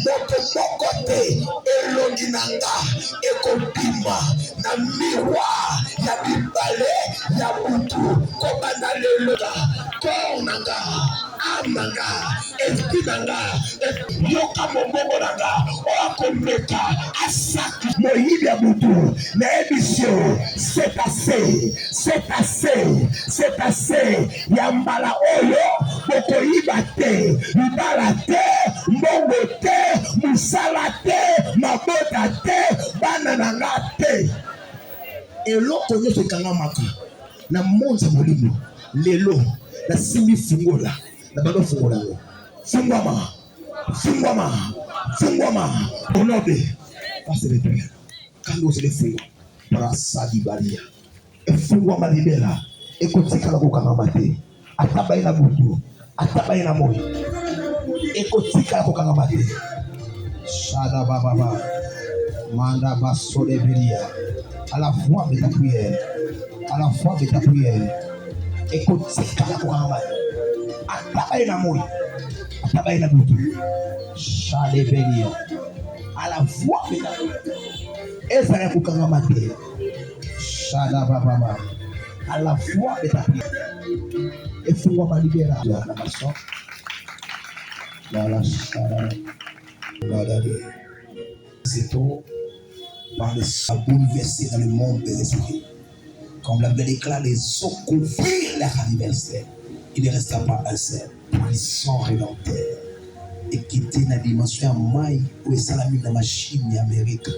moto mokote elongi nanga ekopima na miroir ya bibale ya butu kobanda lelo corps nanga âme nanga esprit nanga yoka mobongo nanga okomeka asaki moyibi ya butu na ebisio c'est assez ya mbala oyo bokoyiba te libala te mbongo te musala te mabota te bana nanga te eloko nyonso ekangamaka na monza molimo lelo nasimbi fungola na bando fungola yo fungwama onobe paseletria kando sele fungo para sadi balia efungwama libera ekotikala kokangama te atabai na butu atabai na moyi ekotikala kokangama te shada baba manda basole belia à la voix de ta prière ekotikala kokangama atabai na moyi atabai na butu shade belia à la voix de ta prière ezala kokangama te shada baba à la voix de ta prière et faut ma libérer la nation la shada c'est tout par le sang bouleversé dans le monde des esprits comme la belle éclat les eaux couvrirent leur anniversaire il ne resta pas un seul puissant rédempteur et quitter la dimension maille où est salami la machine américaine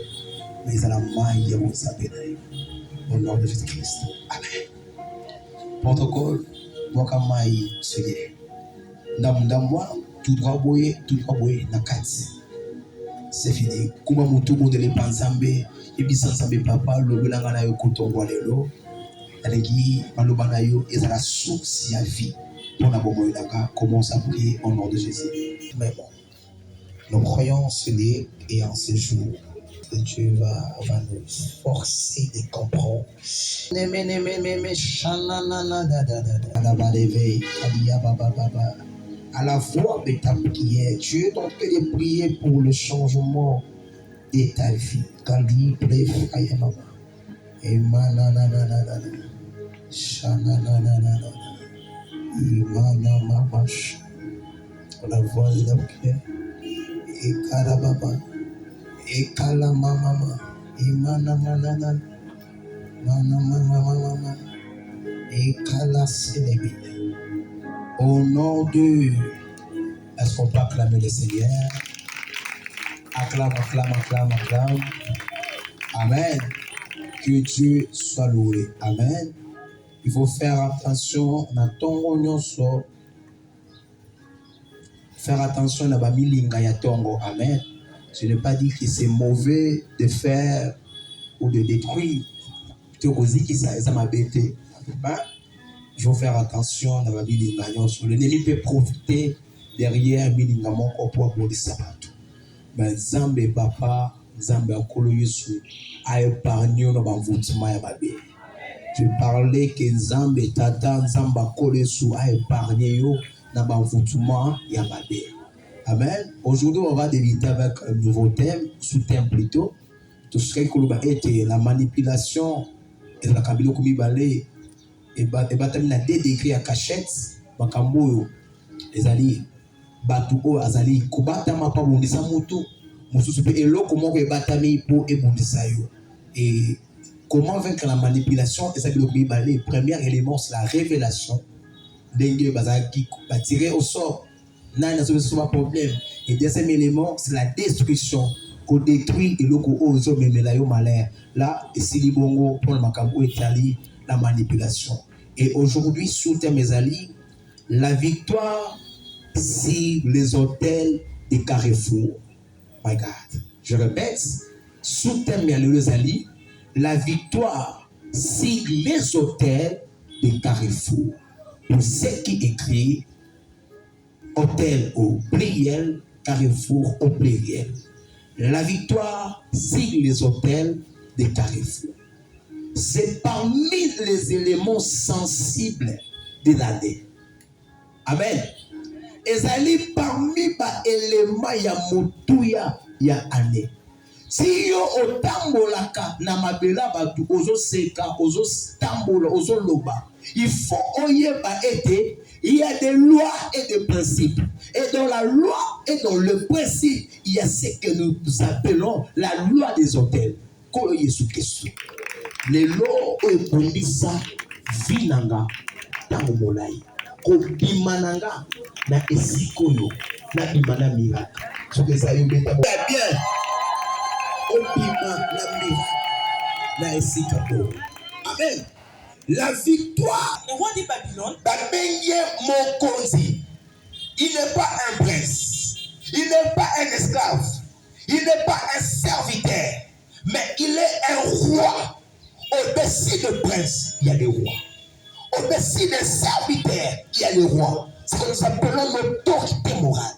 mais à la maille où s'appelle au nom de Jésus-Christ amen. Protocole wakamai sele ndamwa tout droit boye na kati c'est fini kuma mutu bondele panzambe ebisa nzambe papa lobelanga na yo kutongwa lelo alengi maloba na yo ezala source ya vie pour la bomoyo nanga commence à prier au nom de Jésus. Mais bon, nous croyons en ce livre et en ce jour Dieu va nous forcer de comprendre. À la voix de ta prière, Dieu est en train de prier pour le changement de ta vie. La voix de la prière. Et Karababa. Ekala mama, imana manana, mama, ekala célébé. Au nom de, est-ce qu'on peut acclamer le Seigneur? Acclame. Amen. Que Dieu soit loué. Amen. Il faut faire attention à tongo nyonso. Faire attention à bamilinga ya tongo. Amen. Je n'ai pas dit que c'est mauvais de faire ou de détruire. Il faut faire attention à la vie. L'ennemi peut profiter derrière pour le sabato. Mais Zambé Papa, Zambé Akolo Yesu a épargné nos envoûtements à Babé. Je parlais que Zambé Tata, Zambé Akolo Yesu a épargné nos envoûtements à Babé. Amen. Aujourd'hui, on va débuter avec un nouveau thème, sous-thème plutôt. Tout ce qui est la manipulation et la kabilo komi balé et batamina des degrés à cachette, bakambo ezali batuo azali kubata mapa bundisa mutu mususu pe eloko moko ebatami po ebundisa yo. Et comment vaincre la manipulation et ça komi balé, premier élément c'est la révélation. Dengue bazaki tirer au sort. N'a pas problème. Et deuxième élément, c'est la destruction. Qu'on détruit et l'eau aux hommes et la malheur. Là, c'est libongo pour le macabo et la manipulation. Et aujourd'hui, sous thème ezali, la victoire sur les hôtels et carrefours. My God. Je répète, sous thème ezali, la victoire sur les hôtels et carrefours. Pour ceux qui écrit hôtel au pluriel, carrefour au pluriel. La victoire sur les hôtels de carrefour. C'est parmi les éléments sensibles de l'année. Amen. ezali parmi ba éléments ya motuya ya année. Si yo otambolaka na mabela batu ozoseka ozotambola ozoloba, il faut oyeba ete il y a des lois et des principes. Et dans la loi et dans le principe, il y a ce que nous appelons la loi des hôtels. Kolo Yesu Kristo. Les lois ekondisa vinanga tango molai. Kobimananga na esikoyo na bimana miracle. Ce que ça y est bien. Obima na miracle na esikoyo. Amen. La victoire. Le roi de Babylone. Mokonzi. Il n'est pas un prince. Il n'est pas un esclave. Il n'est pas un serviteur. Mais il est un roi. Au-dessus de prince, il y a des rois. Au-dessus des serviteurs, il y a des rois. C'est ce que nous appelons l'autorité morale.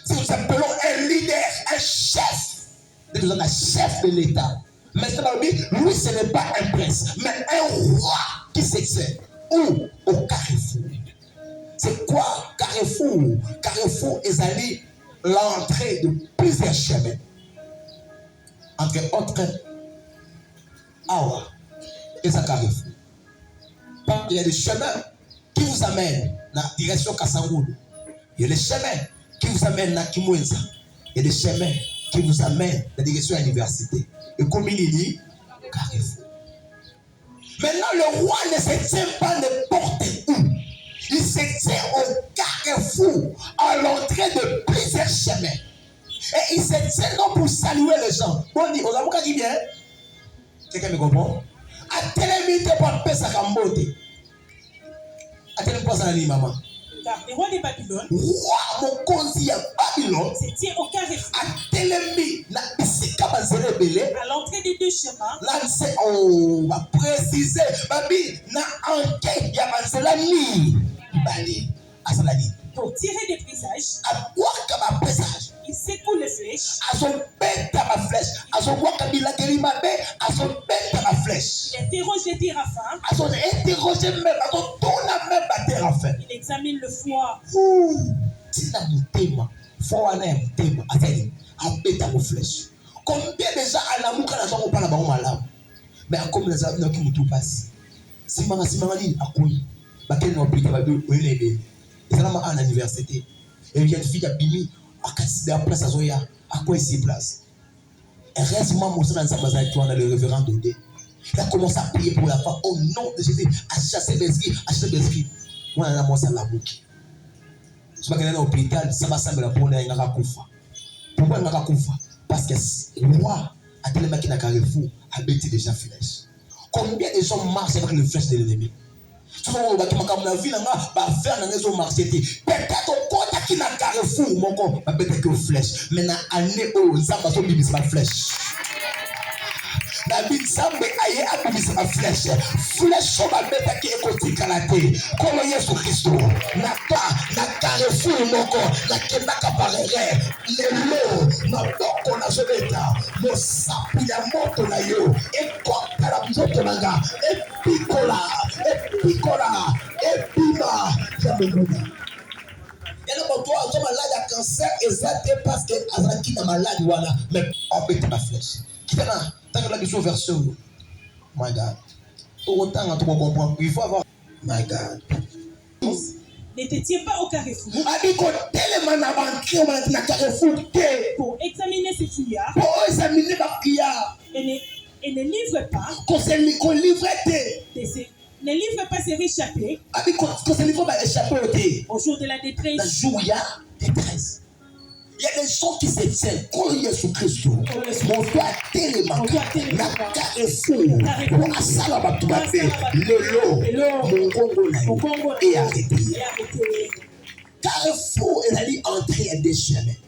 C'est ce que nous appelons un leader, un chef. Nous sommes un chef de l'État. Maintenant, lui, ce n'est pas un prince, mais un roi qui s'excelle. Où? Au carrefour. C'est quoi carrefour? Carrefour est allé l'entrée de plusieurs chemins. Entre autres, Awa et sa carrefour. Il y a des chemins qui vous amènent dans la direction Kassangoulou. Il y a des chemins qui vous amènent dans Kimwenza. Il y a des chemins qui vous amènent dans la direction de l'université. Et comme il dit, carrefour. Maintenant, le roi ne se tient pas n'importe où. Il se tient au carrefour, à l'entrée de plusieurs chemins. Et il se tient là pour saluer les gens. Bon, on dit, on a beaucoup qui vient. Quelqu'un me comprend? À telle minute, pour faire sa cambote. À telle minute, ça n'a maman. Car le roi de Babylone, roi mokonzi ya Babylone, se tient au carrefour. Atelemi na bisika bazele belé. À l'entrée des deux chemins. Là, c'est on va préciser. Babi na enquête ya bazela ni bali asaladi. Pour tirer des présages. À voir comme un présage. Il secoue les flèches. À son bête à ma flèche. À son voir comme il a guéri ma bête. À son bête à ma flèche. Il interroge les téraphins. À son interroger même. À son tourne même à téraphins. Il examine le foie. Si la moutema, faut aller à moutema. Attendez, à bête à ma flèche. Combien déjà à l'amour quand la gens parle à ma malam. Mais à combien les amis qui me tout passe. Si ma dit à quoi? Bah quel nom plus capable de l'aider. Et ça m'a à l'université. Et il y a une fille à Bimi. À place à Zoya, à quoi ici place? Et reste moi, mon sang dans le révérend Dodé. Il a commencé à prier pour la femme au nom de Jésus, à chasser les esprits, à chasser les esprits. Moi, on a mon sang la boucle. Je vais aller à l'hôpital, ça va sembler pour aller à Koufa. Pourquoi il n'a pas Koufa? Parce que le roi a tellement qu'il n'a qu'à carrefour, a bêté déjà flèche. Combien de gens marchent avec les flèches de l'ennemi? Souvent, on va faire la ville, on va faire la maison marché. Peut-être au côté qui n'a carrefour, mon corps, va peut-être que flèche. Mais dans l'année où ça va tomber, c'est ma flèche. La vie semble aille à bibis ma flèche. Flèche on va mettre qui est côté kalaté. Comme Yesu Christo. Na carrefour mon corps, na kenda kaparere. Le lot, na boko na joleta. Mo sapi ya moto na yo. Et quand la moto na ga, et picola, et pima. J'aime. Et là, pour toi, on est malade à cancer, exactement parce que Azaki est malade, voilà. Mais on peut ma flèche. Qui est là? Tant que la question version. My God. Autant que tu comprends, il faut avoir. My God. Ne te tiens pas au carrefour. Pour examiner ses fouillards. Et ne livre pas. Ne livre pas ses réchappés. Au jour de la détresse. Il y a des gens qui se tiennent. Quand Jésus Christ, on doit tellement la carrefour pour asala le lot, mon Congo et arrêté. Carrefour est allé entrer à des chemins.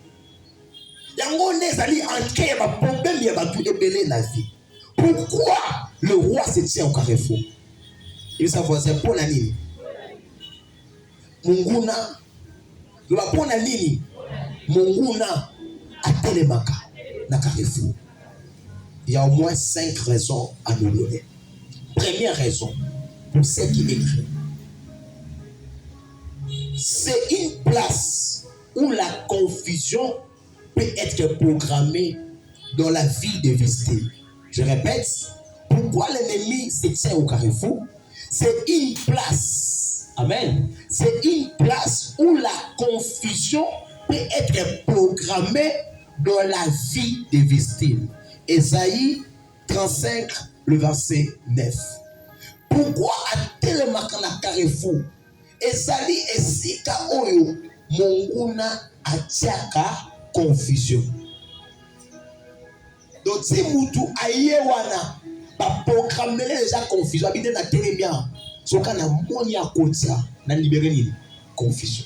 Yango est allé entrer à ma problème, il y a tout ébélé la vie. Pourquoi le roi se tient au carrefour? Il s'avoue, c'est pour la ligne. Munguna, il va prendre la ligne. Munguna a télémaka na carrefour. Il y a au moins 5 raisons à nous donner. Première raison, pour ceux qui écrivent, c'est une place où la confusion peut être programmée dans la vie des visités. Je répète, pourquoi l'ennemi se tient au carrefour? C'est une place. Amen. C'est une place où la confusion peut être programmée dans la vie des victimes. Ésaïe 35, le verset 9. Pourquoi a-t-il marqué un carrefour? Ezali esika oyo monguna atiaka confusion. Donc si mutu aye wana ba programmer déjà confusion abide na telemia soka na moni akotia na libérer ni confusion.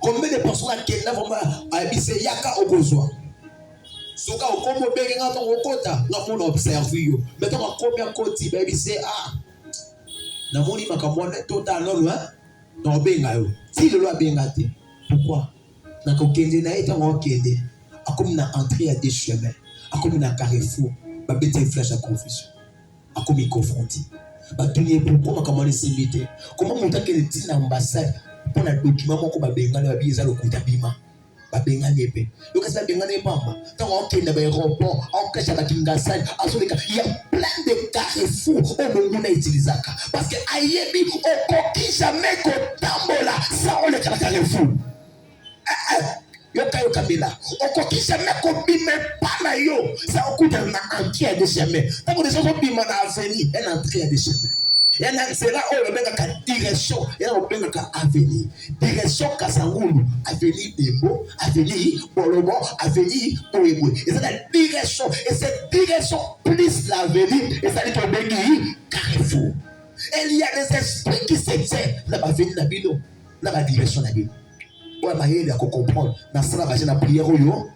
Combien de personnes qui na vraiment abise yaka okozwa soka okomo benga to okota na mona observe yo mais to combien koti ba abise na moni makamwana total non hein non benga yo si le loi benga te pourquoi na ko kende na eta ngo kende akomi na entrée à des chemins akomi na carrefour ba bete flash à confusion akomi confronté ba tenir pourquoi makamwana simité comment monta que le tina ambassade pour na document moko ba benga na biza lokuta bima ba benga nepe donc ça benga ne pamba tant on kende ba aéroport on cache ba kingasai asoleka il y a plein de carrefours au monde na utilisaka parce que ayebi okoki jamais ko tambola ça on le carrefour yoka yoka bila okoki jamais ko bime pa na yo ça okuta na entrée de chemin tant que les gens bima na avenir en entrée de chemin c'est là où on a une direction, et là on a une avenir. Direction Kasangulu, avenir Dembo, avenir Bolobo, avenir Poebwe. Et c'est la direction, et cette direction plus l'avenir, et ça dit qu'on bénit carrefour. Et il y a des esprits qui s'exercent dans la venir Nabino, dans la direction Nabino. Ouais, ma yéli a comprendre, dans ça va la prière au yo.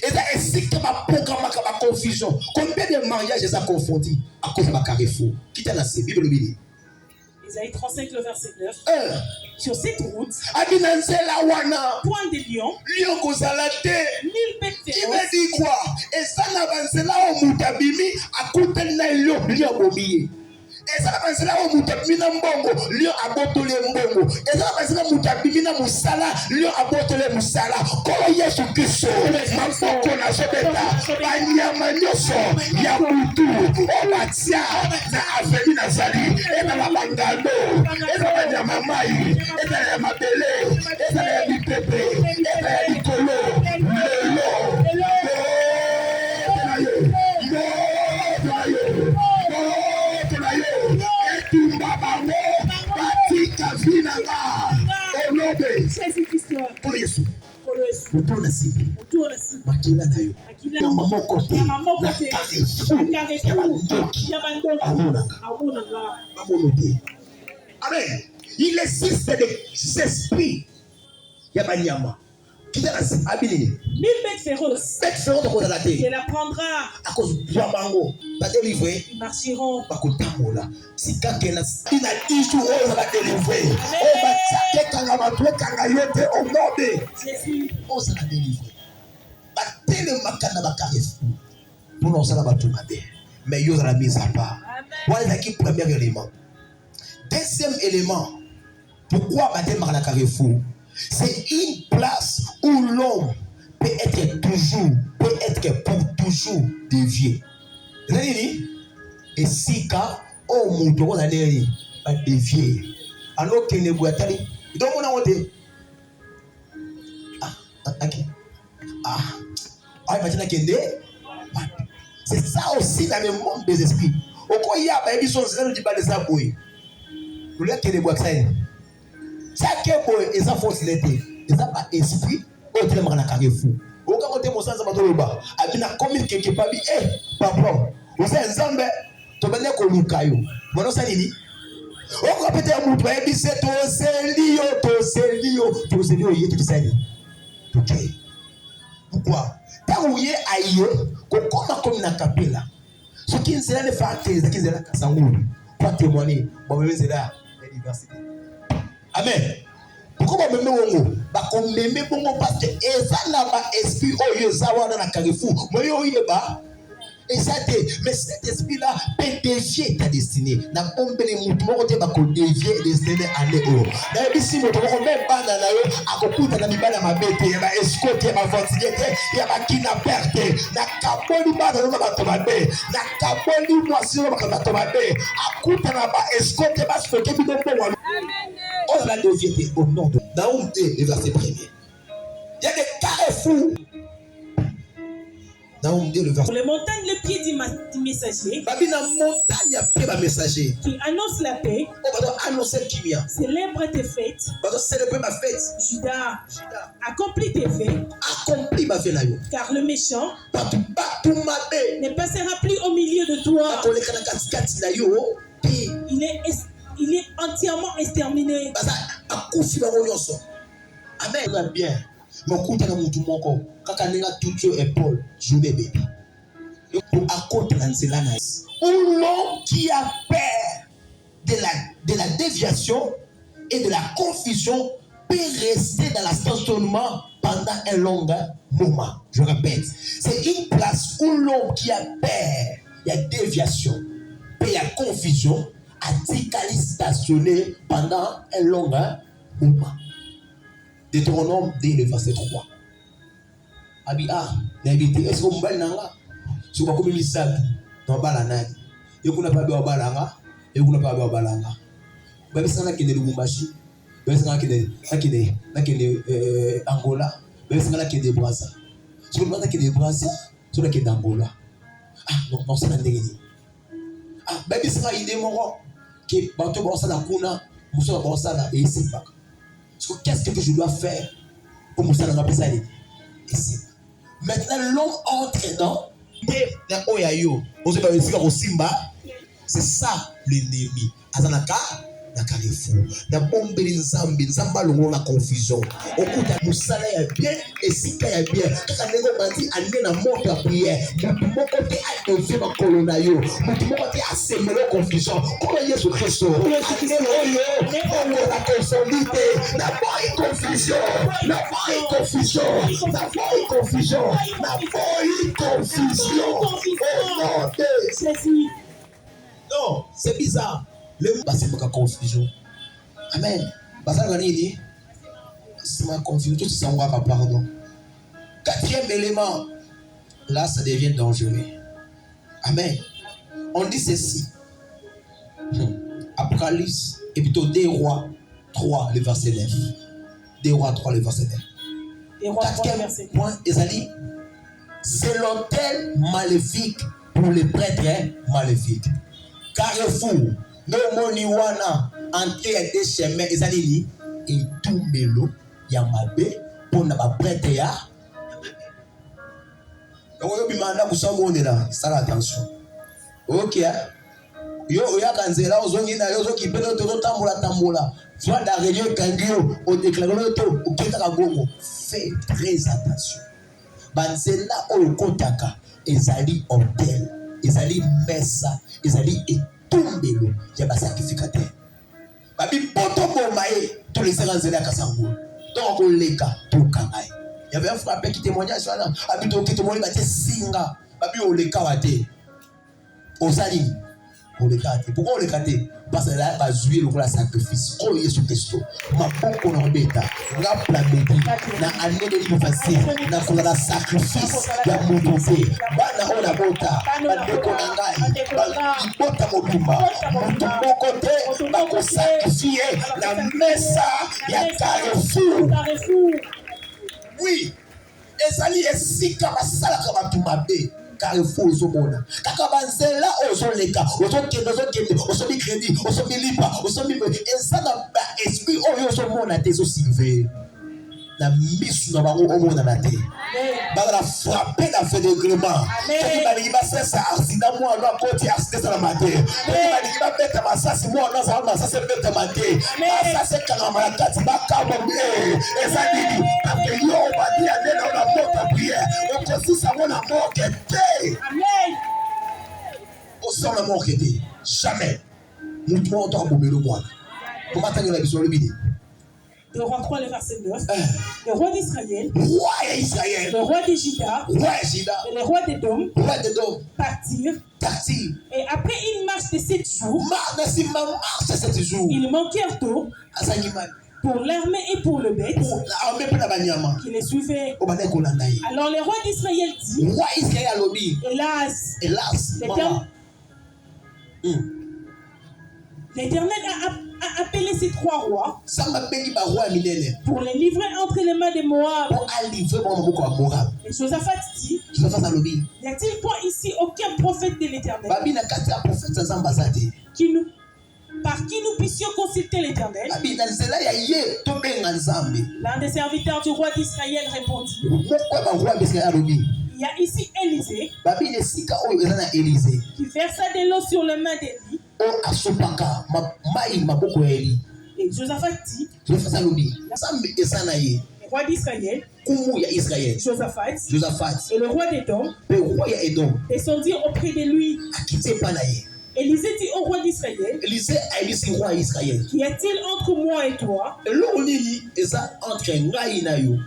Et ça est que ma programme ma confusion. Combien de mariages ça confondus à cause de ma carrefour? Qui t'a lancé? Bible le béni. Isaïe 35, le verset 9. Sur cette route, point de lion, lion kozalate, nul bête féroce. Il veut dire quoi? Et ça n'avance là au mutabimi à côté de lion, lion bomier. Et ça n'avance là au mutabimi na mbongo, lion abotole mbongo. Et ça n'avance là au mutabimi na musala, lion abotole musala. Kolo Yesu Kristo, mamboko na sobeta, banyama nyoso, ya mutu, obatia, na aveni na zali, et na la bangalo, et na la nyamamai, et na la mabele, et na la lipepe, et na la likolo, pour Yesu autour de cible makila na yo na maman côté na amen. Il existe des esprits yabanyama qui habilité mille bêtes féroces de la prendra à cause de bango pas délivrer ils marcheront bakotambola sika kena ina issue oyo ba délivrer o ba tsakeka ba twekanga yote au nom de Jésus on sera délivré ba tele makana ba carrefour pour nous ça ba tout mabe mais yo la mise à part voilà qui premier élément. Deuxième élément, pourquoi ba tele makana carrefour? C'est une place où l'homme peut être pour toujours dévié. Et si quand on monte on a dévié, alors qu'il ne boit pas, donc on a monté. Maintenant c'est ça aussi dans le monde des esprits. Au quoi il y a des choses qui sont des aboués. Vous l'avez qu'il ne boit ça. Chaque boy est sa fausse lettre. Et ça pas esprit. Au terme de la carrefour. Au cas où tu es mon sens de battre abina comme quelque part papa. Vous êtes ensemble. Tu vas dire que nous caillou. Bon ça dit. On va peut-être nous trouver c'est to selio il est tout ça. OK. Pourquoi? Tant où il est aïe, comme na capella. Ce qui est là le fait que qui est là Kasangulu. Pour témoigner. Bon mais c'est là l'université. Amen. Pourquoi même wongo ba ko meme bongo parce que eza na ba esprit oyo zawa na carrefour moyo yeba mais cet esprit-là peut dévier ta destinée. Na bombe les moutons te ba ko dévier destinée année haut. Na bisi moto ko même bana na yo akokuta na mibala mabete ya ba escorte ba fatigué ya ba kidnapper na kaboli bana na ba tomabe na kaboli mwasi na ba tomabe akuta na ba escorte ba soke bi do bon. On va dévier au nom de Naoum 2 le verset 1er. Il y a des carrefours. Pour les montagnes, le pied du messager qui annonce la paix, célèbre tes fêtes. Judas, accomplis tes faits, car le méchant ne passera plus au milieu de toi. Il est entièrement exterminé. Amen. Bien. Mais écoute, kaka nenga tutu épaule joue bébé à côté un homme qui a peur de la déviation et de la confusion peut rester dans le stationnement pendant un long moment. Je répète, c'est une place où l'homme qui a peur, il y a déviation, et il y a confusion, a dit qu'elle est stationnée pendant un long moment. Deutéronome 2, le verset 3. Abi n'habite est-ce que mbali nanga so ba komi misabi na bala nani yekuna pa ba balanga yekuna pa ba balanga ba bisana kende Lubumbashi ba bisana kende Angola ba bisana kende Brazza so ba kende Brazza so na kende Angola non ça ndenge ni ba bisana ide moko ke bato ba sala kuna muso ba sala et c'est pas qu'est-ce que je dois faire pour musa na pesa ici. Maintenant, l'homme entre dans c'est ça l'ennemi. Azanaka, na carrefour. Na bombe nzambi, nzamba longo na confusion. Okuta musala ya bien, esika ya bien. Kaka nengo bandi ane na monte ya prière. Mutu moko te a élevé ma colonna yo. Mutu moko te a semé la confusion. Comment Jésus Christ? Ane oyo, la consolidé. Na boy confusion. Na boy confusion. Na boy confusion. Na boy confusion. Oh non, Jésus. Non, c'est bizarre. Le passé pour la confusion. Amen. Parce que c'est ma confusion. Tout ça, on va pas pardon. Quatrième élément, là, ça devient dangereux. Amen. On dit ceci. Apocalypse, et plutôt 2 Rois 3, le verset 9. 2 Rois 3, le verset 9. Quatrième point, Esalie, c'est l'autel maléfique pour les prêtres maléfiques. Carrefour. No moni wana entrée ya des chemins ezalini et tout melo ya mabe pona ba prêtre ya yo bimanda kusambonela sala attention. OK yo ya kanzela ozongi na yo zoki pelo to tambula soit da réunion kangio au déclarer to ukita ka gongo. Fais très attention. Banzela oyo kotaka ezali hôtel ezali messa ezali tumbelo ya ba sacrificateur babi poto bomaye tous les séranzela kasango donc on leka tout kangai il y avait un frère qui témoignage là habito qui témoigne ba singa babi on leka wate osali on leka te pourquoi on leka te parce que là ba jouer le la sacrifice oh Yesu Kristo maboko na beta nga planeti na année de facile na kola la sacrifice ya mutuze bana ona bota bandeko na ngai bota mobimba mutu moko te ba ko sacrifier la messa ya Carrefour. Oui ezali esika basala ka batu mabe Carrefour ozomona kaka banzela ozoleka ozokende osomi crédit osomi lipa osomi ezana ba esprit oyo ozomona te ezosilve na misu na bango omona na te bala frapper na fédérement soki balingi basesa accident mwa no akoti accident sala mate soki balingi babeta masasi mwa no azala masasi ebeta mate masasi ekangama na kati bakamba eza nini parce yo badi ya nena ona mota prière okosisa ngo na moke te osala moke te jamais mutu moko to abomelo mwana komatangela biso olobini Le roi 3, le verset 9. Le roi d'Israël. Le roi de Juda. Et le roi d'Édom. Partirent. Et après une marche de 7 jours, ils manquèrent d'eau pour l'armée et pour le bête qui les suivait. Alors le roi d'Israël dit, hélas, l'Éternel a appelé ces 3 rois pour les livrer entre les mains des Moab. Et Josaphat dit, n'y a-t-il point ici aucun prophète de l'Éternel par qui nous puissions consulter l'Éternel? L'un des serviteurs du roi d'Israël répondit, il y a ici Élisée qui versa de l'eau sur les mains d'Élie. Et Josaphat dit, le roi d'Israël, Josaphat et le roi d'Édom descendirent auprès de lui. Élisée dit au roi d'Israël, qu'y a-t-il entre moi et toi?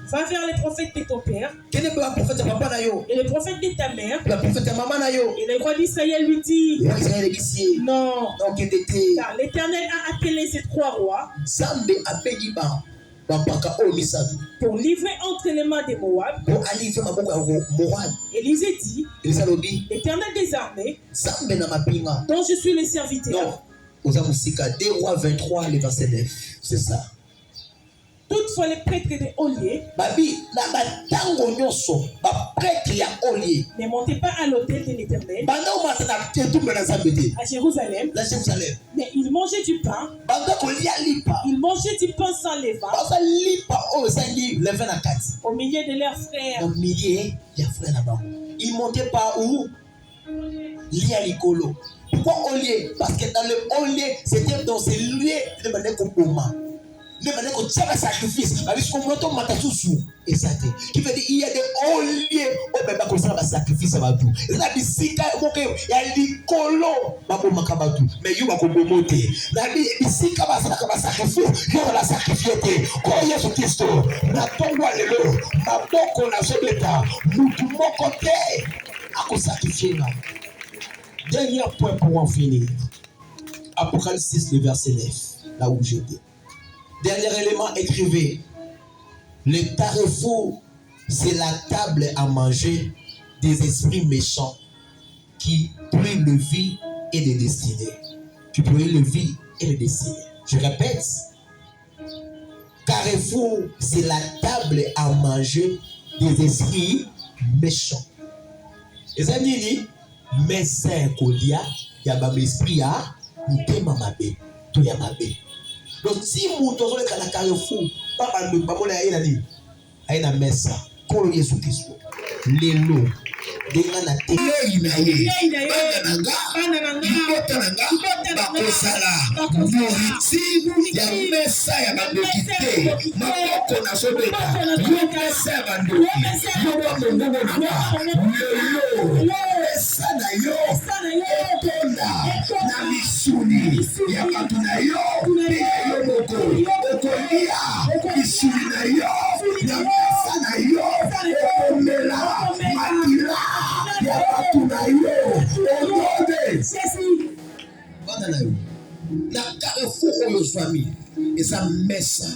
Va vers les prophètes de ton père et les prophètes de ta mère. Et le roi d'Israël lui dit, non, car l'Éternel a appelé ces 3 rois pour livrer entre les mains des Moab. Élisée dit, l'Éternel des armées, dont je suis le serviteur. 2 Rois 23, le verset 9. C'est ça. Toutefois, les prêtres de Olié ne montaient pas à l'autel de l'Éternel à Jérusalem, mais ils mangeaient du pain. Ils mangeaient du pain sans levain au milieu de leurs frères. Ils ne montaient pas où? Pourquoi Olié? Parce que dans le Olié, c'était dans ces lieux de manière sacrifice. Et ça qui veut dire il y a des oliers au même comme ça sacrifice à tout. Et la bisika il y a l'icolo mais you va kobomote. La bisika va sacrifice, il va la sacrifier. Quand Jésus Christ na tongwa lelo, na boko na zobeta, nous tout mon côté à sacrifier là. Dernier point pour en finir. Apocalypse 6 le verset 9, là où j'étais. Dernier élément, écrivez. Le carrefour, c'est la table à manger des esprits méchants qui prient le vie et les destinées. Qui prient le vie et les destinées. Je répète. Carrefour, c'est la table à manger des esprits méchants. Les amis, mais c'est un colia, il y a un esprit à nous témamabe, tout y a mabé. Donc si vous avez un carrefour, papa ne peut pas aller à une messe, comme Jésus Christ. Les lots, des gens qui na carrefour oyo swami eza mesa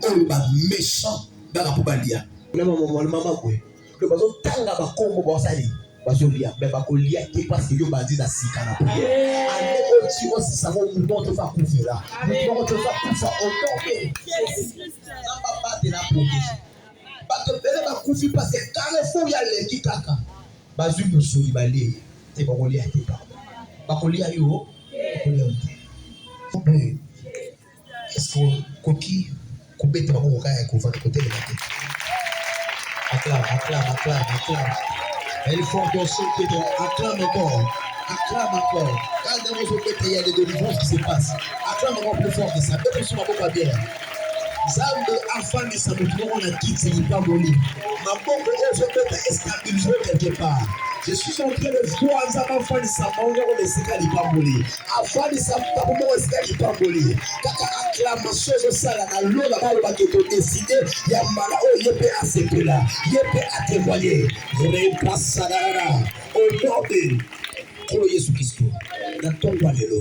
oyo ba méchant baka pobalia na mama kwe que bazo tanga ba kombo bosali bazo lia mais ba ko lia ki parce que yo bandi na sika na prière ane oti osi sa mo ndo fa kufela ndo to fa kufa otombe na papa de la protéger ba to bele ba kufi parce que carrefour ya leki kaka bazu musuli bali te ba ko lia ki pa ba ko lia yo est-ce que Koki Koubete va vous faire qu'on va de côté de la tête. Acclame. Il faut qu'on se acclame encore. Quand dans vos côtés il y a des délivrances qui se passent. Acclame encore plus fort que ça. Peut-être que ça va bien. Zambe afin de s'aboutir on a quitté les pas volés. Ma bonne je peux être stabilisé quelque part. Je suis en train de voir ça va faire ça mongo de sika lipamboli. Afali ça pas mongo sika lipamboli. Kaka acclamation je sala na lola ba ba ke to décider ya mala o yepe asepela. Yepe a témoigner. Repassa dara. Au nom de Kolo Yesu Kristo. Na tongo lelo.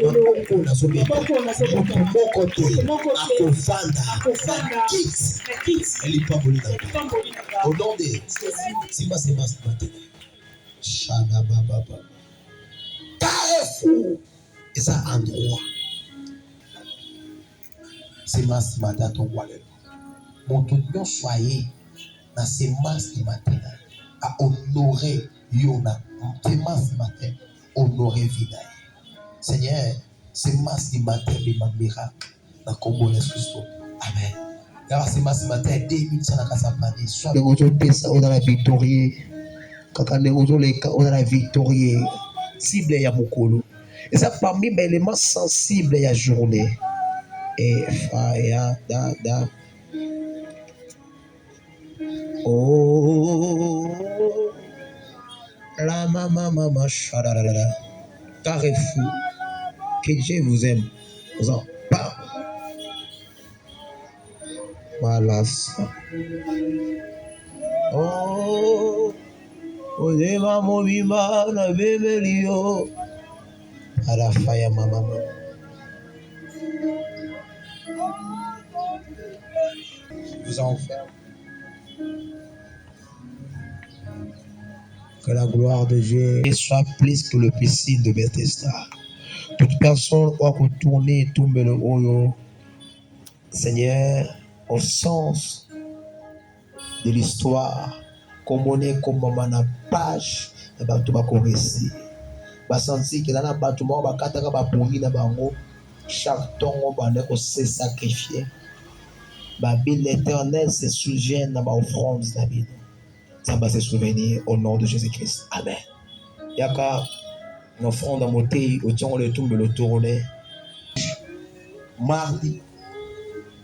Moko na sobe. Moko te. Akofanda. Kit. Elipamboli na. Au nom de Simba Simba Simba. Shada baba baba. Carrefour. Et ça endroit. C'est mas matin ton wallet. Mon tout non soyez dans ces mas qui matin à honorer Yona. C'est mas matin honorer vida. Seigneur, c'est mas qui matin de ma miracle dans Congo Christ. Amen. Car c'est mas matin 2000 sana kasapani. Soit de votre pesa on a la victoire. Quand on a la victoire cible ya mokolo et ça parmi les éléments sensibles ya journée et faya da oh la mama chararara Carrefour que Dieu vous aime vous en parle voilà ça oh Odema mobima na bebelio arafaya mama. Vous enferme. Que la gloire de Dieu soit plus que le piscine de Bethesda. Toute personne doit retourner tout le oyo. Seigneur, au sens de l'histoire, comme on est comme na page de Batuba Koresi. Basanti que dans la bâtiment, bakataka baponi na bango, chaque tongo bandeko se sacrifier. Babil l'Éternel se souvient de ma offrande David. Ça va se souvenir au nom de Jésus-Christ. Amen. Yaka une offrande à monter au temps le tombe le tourner. Mardi,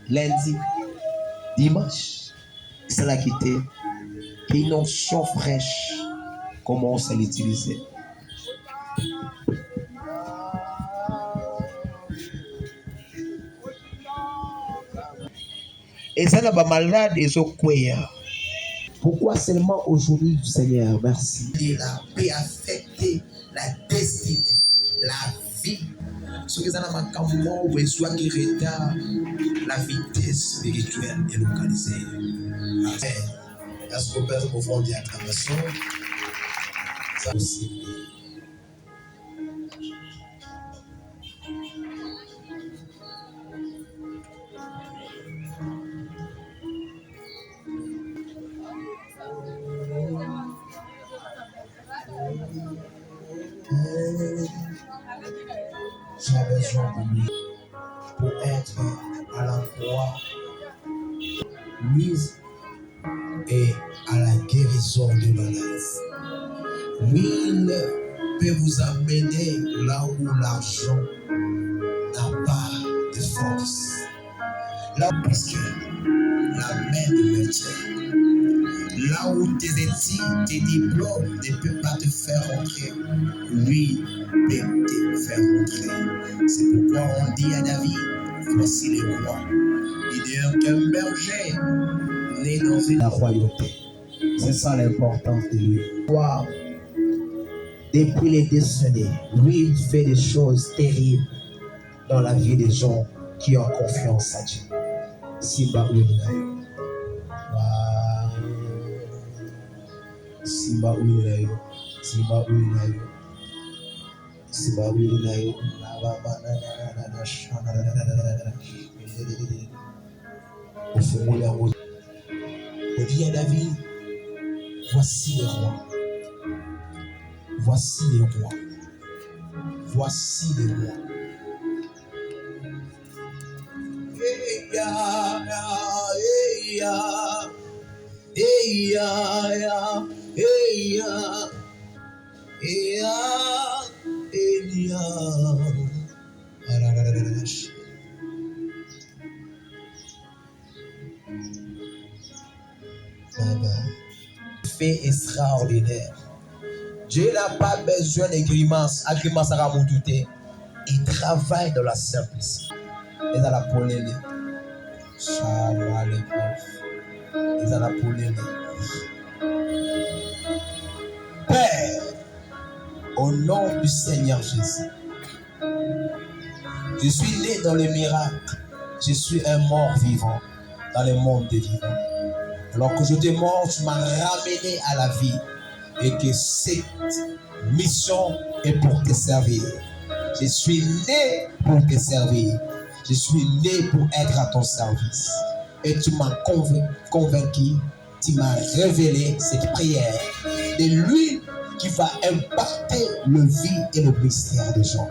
lundi, dimanche, c'est la quitter. Une onction fraîche commence à l'utiliser. Et ça n'a pas malade et au quoi. Pourquoi seulement aujourd'hui, Seigneur? Merci. Et la paix affecter la destinée, la vie. Ce que ça n'a pas comme mort ou soit qui retarde la vitesse spirituelle est localisée. Amen. Est-ce qu'on peut se confondre d'acclamation? Ça aussi. J'ai besoin de lui pour être à la croix, mise et à la guérison de malades. L'huile peut vous amener là où l'argent n'a pas de force. Là parce que la main de maintien. Là où tes études, tes diplômes ne peuvent pas te faire rentrer, lui peut te faire rentrer. C'est pourquoi on dit à David, voici les rois. Leader qu'un berger né dans une royauté. C'est ça l'importance de lui. Wow. Depuis les décennies, lui il fait des choses terribles dans la vie des gens qui ont confiance à Dieu. Simba Unayo. Simba Unayo. Simba Unayo. Simba Unayo. On dit à David, voici les rois. Voici les rois. Voici les rois. Fait extraordinaire. Dieu n'a pas besoin de grimaces. À grimace à douter. Il travaille dans la simplicité. Et dans la polélé. Shalom. Et dans la polélé. Père, au nom du Seigneur Jésus, je suis né dans le miracle. Je suis un mort vivant dans le monde des vivants. Alors que j'étais mort, tu m'as ramené à la vie. Et que cette mission est pour te servir. Je suis né pour te servir. Je suis né pour être à ton service. Et tu m'as convaincu, tu m'as révélé cette prière de lui qui va impacter le vie et le mystère des gens.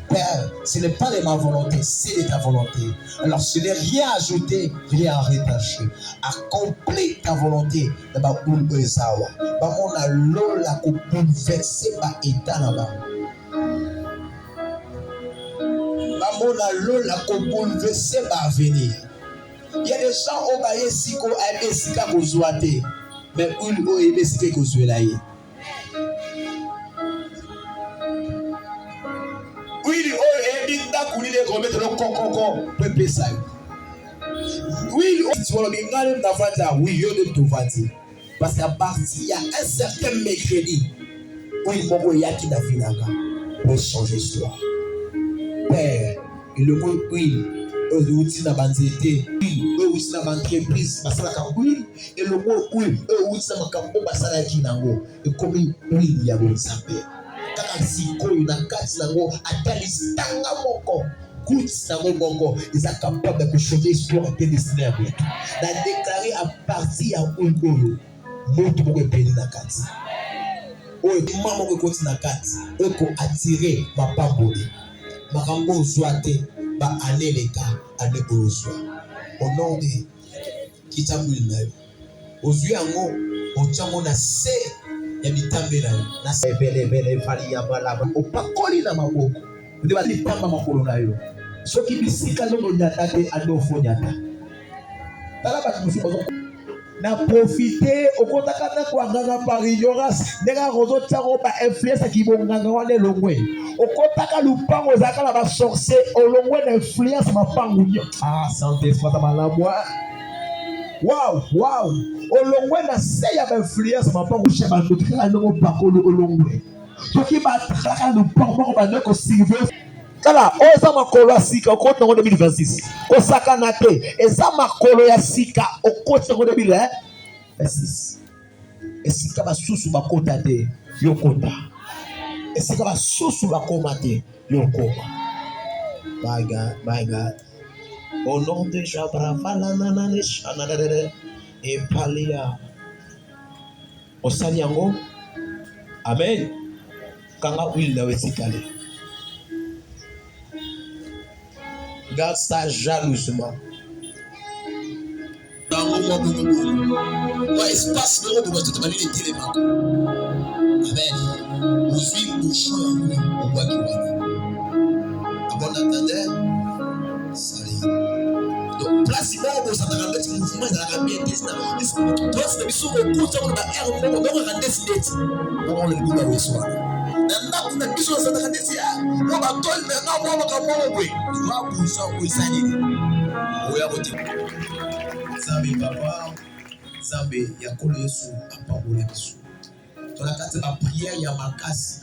Père, ce n'est pas de ma volonté, c'est de ta volonté. Alors ce n'est rien ajouté, rien retaché. Accomplis ta volonté dans ma boule de Zawa. Maman a l'eau la coupe bouleversée par état là-bas. Maman a l'eau la coupe bouleversée par avenir. Il y a des gens qui ont baillé si qu'on a aimé si qu'on zoate, mais où ils ont aimé si qu'on zoate là. Oui, oui, parce qu'à partir, il y a un certain mercredi où il y a qui n'a fini pour changer l'histoire. Père, le mot oui, eux aussi n'a pas été, eux aussi n'a pas entreprise, parce que oui, et le mot oui, eux aussi n'a pas été, parce que qui n'a pas et comme oui, il y a bon sapé. Kaka siko na kati nango atali tanga moko kuti nango bongo ils sont capables de changer l'histoire de destinée à beaucoup na déclarer à partir ya ongolo moto moko peni na kati oyo mama moko koti na kati eko attirer mapamboli makambo zoate ba aneleka ane ozwa au nom de kitamulina ozwi yango ochango na se ya mitambe na yo na sebele fali ya balaba opakoli na maboko ndi ba lipamba makolo na yo soki bisika londo nyata te adofo nyata balaba tumusuko na profiter okotaka na kwanganga par ignorance ndeka rozo tsango ba influence ki bonganga wane longwe okotaka lupango zaka na ba sorcier olongwe na influence mapango nyo santé fata malamwa. Wow, wow. Olongwe na se ya ba influence mapango cheba ndokala no bakolo olongwe. Soki ba traka no pango ba ndeko silver. Kala oza makolo ya sika okoti ngo 2026. Osaka na te. Eza makolo ya sika okoti ngo 2026. Esika basusu bakota te yokota. Esika basusu bakoma te yokoma. My God, my God. Au nom de Jabravala et Palia. Au Sanyango. Amen. Kanga will la wetikale. Garde ça jalousement. Moi, espace de l'eau, tu m'as dit les Amen. Vous suivez le chemin, on voit qu'il va. Bon attendez. Salut. Donc, place où ça t'a rendu ce mouvement, ça t'a bien testé. Toi, c'est des choses qu'on coûte, on a un moment, on a rendu ce net. On le dit dans le soir. Dans la mission, ça t'a rendu ce net. On va tourner, on va voir oui. Tu vas pour ça, oui, ça dit. Oui, à votre Zambi papa, Zambi, il y a quoi le sou, à pas rouler le sou. Dans la carte de la prière, il y a ma casse.